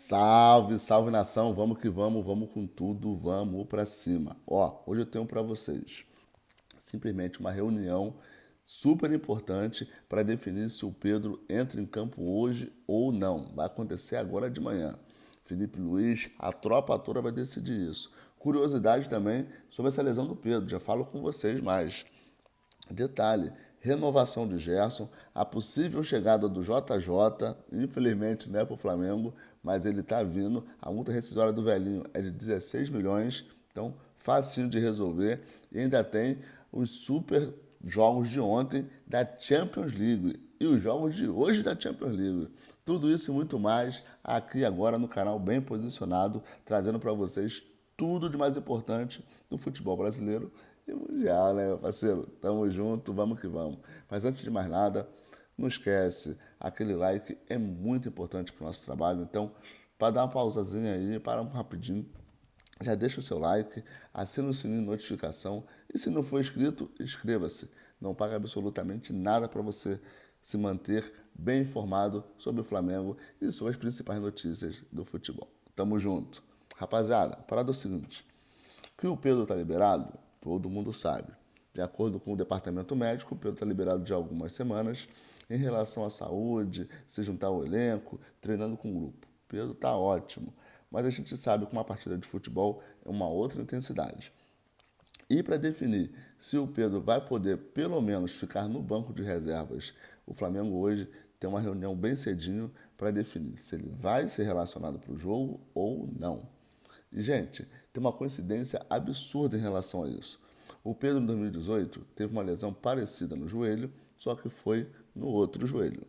Salve, salve nação, vamos que vamos com tudo, vamos pra cima. Ó, hoje eu tenho pra vocês simplesmente uma reunião super importante para definir se o Pedro entra em campo hoje ou não. Vai acontecer agora de manhã. Felipe Luiz, a tropa toda vai decidir isso. Curiosidade também sobre essa lesão do Pedro, já falo com vocês mais. Detalhe, renovação de Gerson, a possível chegada do JJ, infelizmente não é para o Flamengo, mas ele está vindo. A multa rescisória do velhinho é de 16 milhões, então facinho de resolver. E ainda tem os super jogos de ontem da Champions League e os jogos de hoje da Champions League. Tudo isso e muito mais aqui agora no canal Bem Posicionado, trazendo para vocês tudo de mais importante do futebol brasileiro e mundial, né, meu parceiro? Tamo junto, vamos que vamos. Mas antes de mais nada, não esquece, aquele like é muito importante para o nosso trabalho. Então, para dar uma pausazinha aí, para um rapidinho, já deixa o seu like, assina o sininho de notificação e se não for inscrito, inscreva-se. Não paga absolutamente nada para você se manter bem informado sobre o Flamengo e sobre as principais notícias do futebol. Tamo junto. Rapaziada, a parada é o seguinte, que o Pedro está liberado, todo mundo sabe. De acordo com o departamento médico, o Pedro está liberado de algumas semanas em relação à saúde, se juntar ao elenco, treinando com o grupo. O Pedro está ótimo, mas a gente sabe que uma partida de futebol é uma outra intensidade. E para definir se o Pedro vai poder pelo menos ficar no banco de reservas, o Flamengo hoje tem uma reunião bem cedinho para definir se ele vai ser relacionado para o jogo ou não. E, gente, tem uma coincidência absurda em relação a isso. O Pedro, em 2018, teve uma lesão parecida no joelho, só que foi no outro joelho.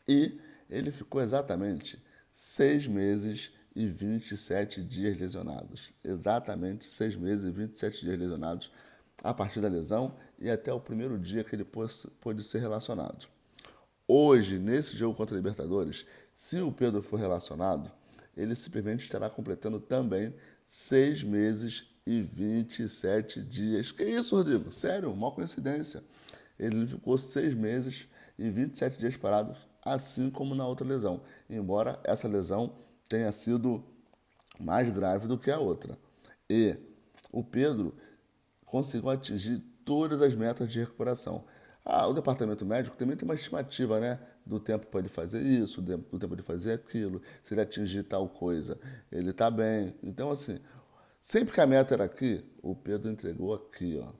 E ele ficou exatamente 6 meses e 27 dias lesionados. Exatamente 6 meses e 27 dias lesionados a partir da lesão e até o primeiro dia que ele pôde ser relacionado. Hoje, nesse jogo contra a Libertadores, se o Pedro for relacionado, ele simplesmente estará completando também 6 meses e 27 dias. Que isso, Rodrigo? Sério, uma coincidência. Ele ficou 6 meses e 27 dias parados, assim como na outra lesão. Embora essa lesão tenha sido mais grave do que a outra. E o Pedro conseguiu atingir todas as metas de recuperação. O departamento médico também tem uma estimativa, né? Do tempo para ele fazer isso, do tempo para ele fazer aquilo, se ele atingir tal coisa, ele está bem. Então, assim, sempre que a meta era aqui, o Pedro entregou aqui, ó.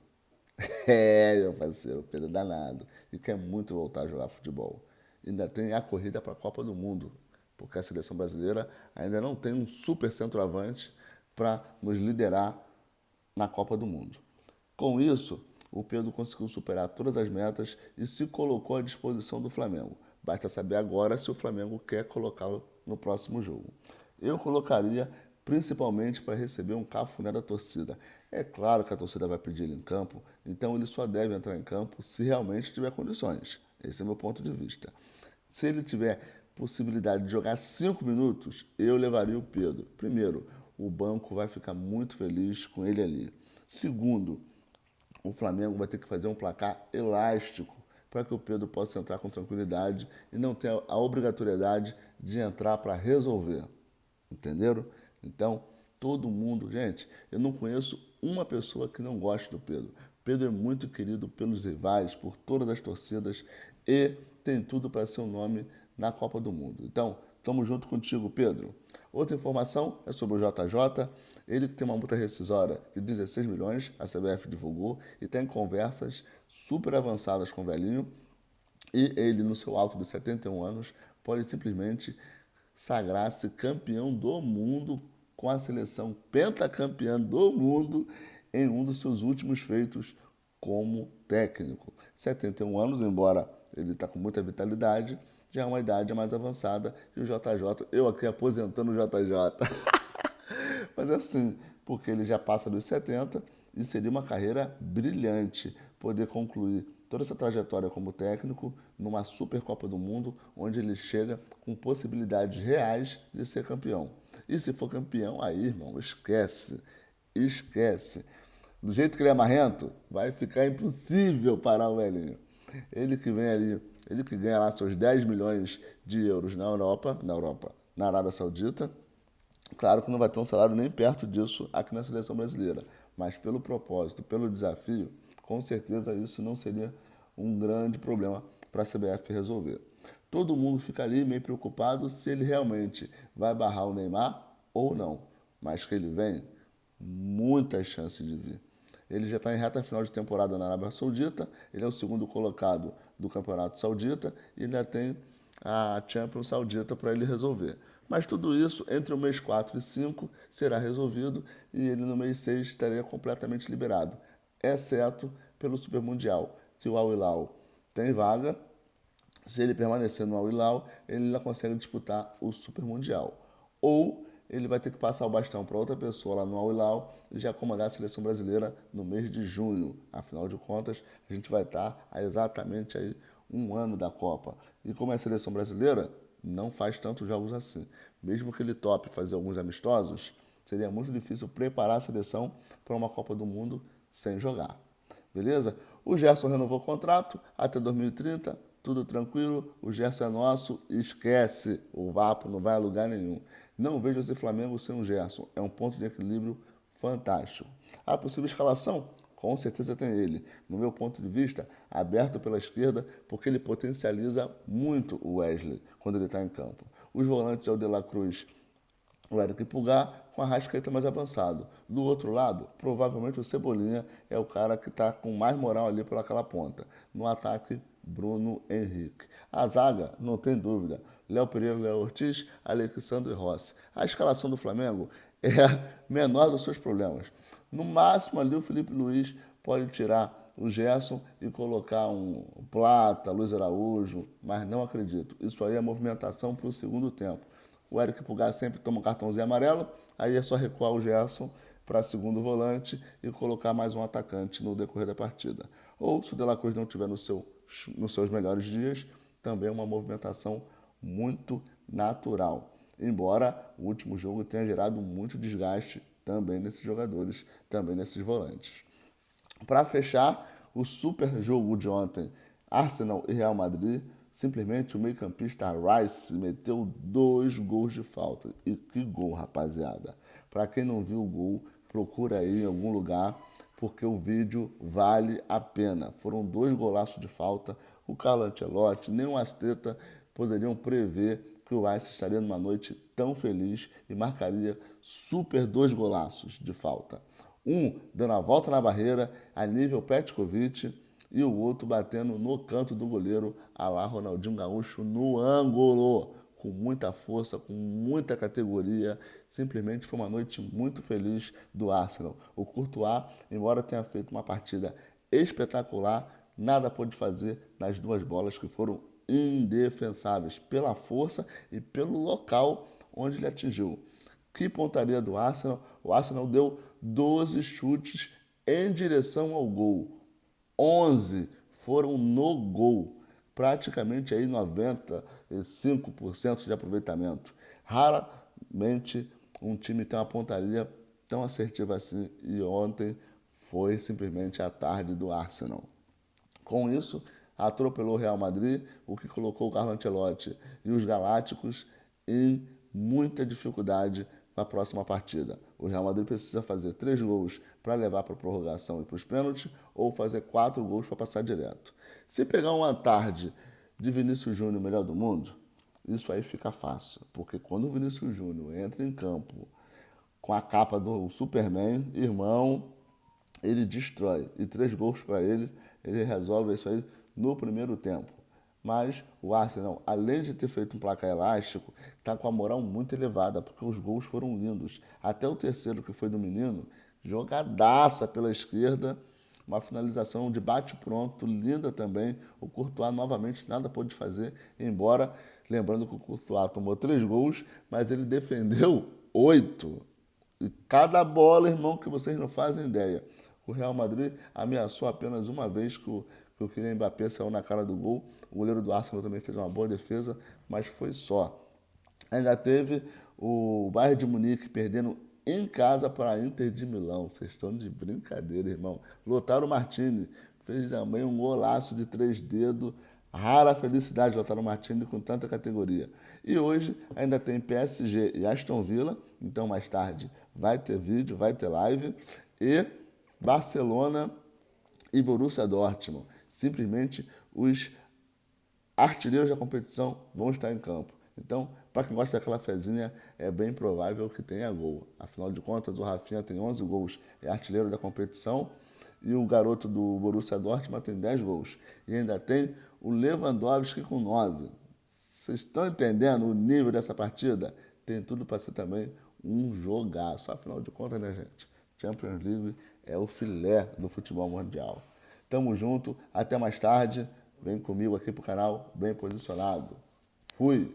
É, meu parceiro, o Pedro é danado. E quer muito voltar a jogar futebol. Ainda tem a corrida para a Copa do Mundo, porque a seleção brasileira ainda não tem um super centroavante para nos liderar na Copa do Mundo. Com isso, o Pedro conseguiu superar todas as metas e se colocou à disposição do Flamengo. Basta saber agora se o Flamengo quer colocá-lo no próximo jogo. Eu colocaria principalmente para receber um cafuné da torcida. É claro que a torcida vai pedir ele em campo, então ele só deve entrar em campo se realmente tiver condições. Esse é o meu ponto de vista. Se ele tiver possibilidade de jogar 5 minutos, eu levaria o Pedro. Primeiro, o banco vai ficar muito feliz com ele ali. Segundo, o Flamengo vai ter que fazer um placar elástico para que o Pedro possa entrar com tranquilidade e não ter a obrigatoriedade de entrar para resolver. Entenderam? Então, todo mundo, gente, eu não conheço uma pessoa que não goste do Pedro. Pedro é muito querido pelos rivais, por todas as torcidas e tem tudo para ser um nome na Copa do Mundo. Então, estamos junto contigo, Pedro. Outra informação é sobre o JJ. Ele que tem uma multa rescisória de 16 milhões, a CBF divulgou, e tem conversas super avançadas com o velhinho. E ele, no seu alto de 71 anos, pode simplesmente sagrar-se campeão do mundo com a seleção pentacampeã do mundo em um dos seus últimos feitos como técnico. 71 anos, embora ele está com muita vitalidade, já é uma idade mais avançada e o JJ, eu aqui aposentando o JJ. Mas assim, porque ele já passa dos 70 e seria uma carreira brilhante poder concluir toda essa trajetória como técnico numa Supercopa do Mundo, onde ele chega com possibilidades reais de ser campeão. E se for campeão, aí, irmão, esquece. Esquece. Do jeito que ele é marrento, vai ficar impossível parar o velhinho. Ele que vem ali, ele que ganha lá seus 10 milhões de euros na Europa, na Arábia Saudita. Claro que não vai ter um salário nem perto disso aqui na seleção brasileira, mas pelo propósito, pelo desafio, com certeza isso não seria um grande problema para a CBF resolver. Todo mundo fica ali meio preocupado se ele realmente vai barrar o Neymar ou não, mas que ele vem, muitas chances de vir. Ele já está em reta final de temporada na Arábia Saudita, ele é o segundo colocado do Campeonato Saudita e ainda tem a Champions Saudita para ele resolver. Mas tudo isso, entre o mês 4 e 5, será resolvido e ele no mês 6 estaria completamente liberado, exceto pelo Super Mundial, que o Al Hilal tem vaga. Se ele permanecer no Al Hilal, ele ainda consegue disputar o Super Mundial. Ou ele vai ter que passar o bastão para outra pessoa lá no Al Hilal e já comandar a seleção brasileira no mês de junho. Afinal de contas, a gente vai estar há exatamente aí um ano da Copa. E como é a seleção brasileira, não faz tantos jogos assim. Mesmo que ele tope fazer alguns amistosos, seria muito difícil preparar a seleção para uma Copa do Mundo sem jogar. Beleza? O Gerson renovou o contrato até 2030, tudo tranquilo, o Gerson é nosso, esquece, o Vapo não vai a lugar nenhum. Não vejo esse Flamengo sem o Gerson, é um ponto de equilíbrio fantástico. A possível escalação? Com certeza tem ele. No meu ponto de vista, aberto pela esquerda, porque ele potencializa muito o Wesley quando ele está em campo. Os volantes é o De La Cruz, o Eric Pulgar, com a Arrascaeta mais avançado. Do outro lado, provavelmente o Cebolinha é o cara que está com mais moral ali pelaquela ponta. No ataque, Bruno Henrique. A zaga, não tem dúvida, Léo Pereira, Léo Ortiz, Alexandre Rossi. A escalação do Flamengo é a menor dos seus problemas. No máximo ali o Felipe Luiz pode tirar o Gerson e colocar um Plata, Luiz Araújo, mas não acredito. Isso aí é movimentação para o segundo tempo. O Eric Pulgar sempre toma um cartãozinho amarelo, aí é só recuar o Gerson para segundo volante e colocar mais um atacante no decorrer da partida. Ou, se o De La Cruz não estiver nos seus melhores dias, também é uma movimentação muito natural. Embora o último jogo tenha gerado muito desgaste também nesses jogadores, também nesses volantes. Para fechar, o super jogo de ontem, Arsenal e Real Madrid, simplesmente o meio-campista Rice meteu 2 gols de falta. E que gol, rapaziada. Para quem não viu o gol, procura aí em algum lugar, porque o vídeo vale a pena. Foram 2 golaços de falta. O Carlo Ancelotti, nem o Asteta poderiam prever que o Rice estaria numa noite tão feliz e marcaria super 2 golaços de falta. Um dando a volta na barreira, a nível Petkovic, e o outro batendo no canto do goleiro, a lá Ronaldinho Gaúcho, no ângulo, com muita força, com muita categoria. Simplesmente foi uma noite muito feliz do Arsenal. O Courtois, embora tenha feito uma partida espetacular, nada pôde fazer nas 2 bolas que foram indefensáveis pela força e pelo local onde ele atingiu. Que pontaria do Arsenal. O Arsenal deu 12 chutes em direção ao gol. 11 foram no gol. Praticamente aí 95% de aproveitamento. Raramente um time tem uma pontaria tão assertiva assim. E ontem foi simplesmente a tarde do Arsenal. Com isso, atropelou o Real Madrid, o que colocou o Carlo Ancelotti e os Galácticos em muita dificuldade para a próxima partida. O Real Madrid precisa fazer 3 gols para levar para a prorrogação e para os pênaltis, ou fazer 4 gols para passar direto. Se pegar uma tarde de Vinícius Júnior, melhor do mundo, isso aí fica fácil, porque quando o Vinícius Júnior entra em campo com a capa do Superman, irmão, ele destrói. E 3 gols para ele, ele resolve isso aí no primeiro tempo. Mas o Arsenal, além de ter feito um placar elástico, está com a moral muito elevada, porque os gols foram lindos. Até o terceiro, que foi do menino, jogadaça pela esquerda, uma finalização de bate-pronto, linda também. O Courtois novamente nada pôde fazer, embora, lembrando que o Courtois tomou 3 gols, mas ele defendeu 8. E cada bola, irmão, que vocês não fazem ideia. O Real Madrid ameaçou apenas uma vez que o Kylian Mbappé saiu na cara do gol. O goleiro do Arsenal também fez uma boa defesa, mas foi só. Ainda teve o Bayern de Munique perdendo em casa para a Inter de Milão. Vocês estão de brincadeira, irmão. Lautaro Martinez fez também um golaço de 3 dedos. Rara felicidade, Lautaro Martinez, com tanta categoria. E hoje ainda tem PSG e Aston Villa, então mais tarde vai ter vídeo, vai ter live. E Barcelona e Borussia Dortmund. Simplesmente os artilheiros da competição vão estar em campo. Então, para quem gosta daquela fezinha, é bem provável que tenha gol. Afinal de contas, o Rafinha tem 11 gols, é artilheiro da competição, e o garoto do Borussia Dortmund tem 10 gols. E ainda tem o Lewandowski com 9. Vocês estão entendendo o nível dessa partida? Tem tudo para ser também um jogaço. Afinal de contas, né, gente? Champions League é o filé do futebol mundial. Tamo junto, até mais tarde. Vem comigo aqui pro canal, bem posicionado. Fui!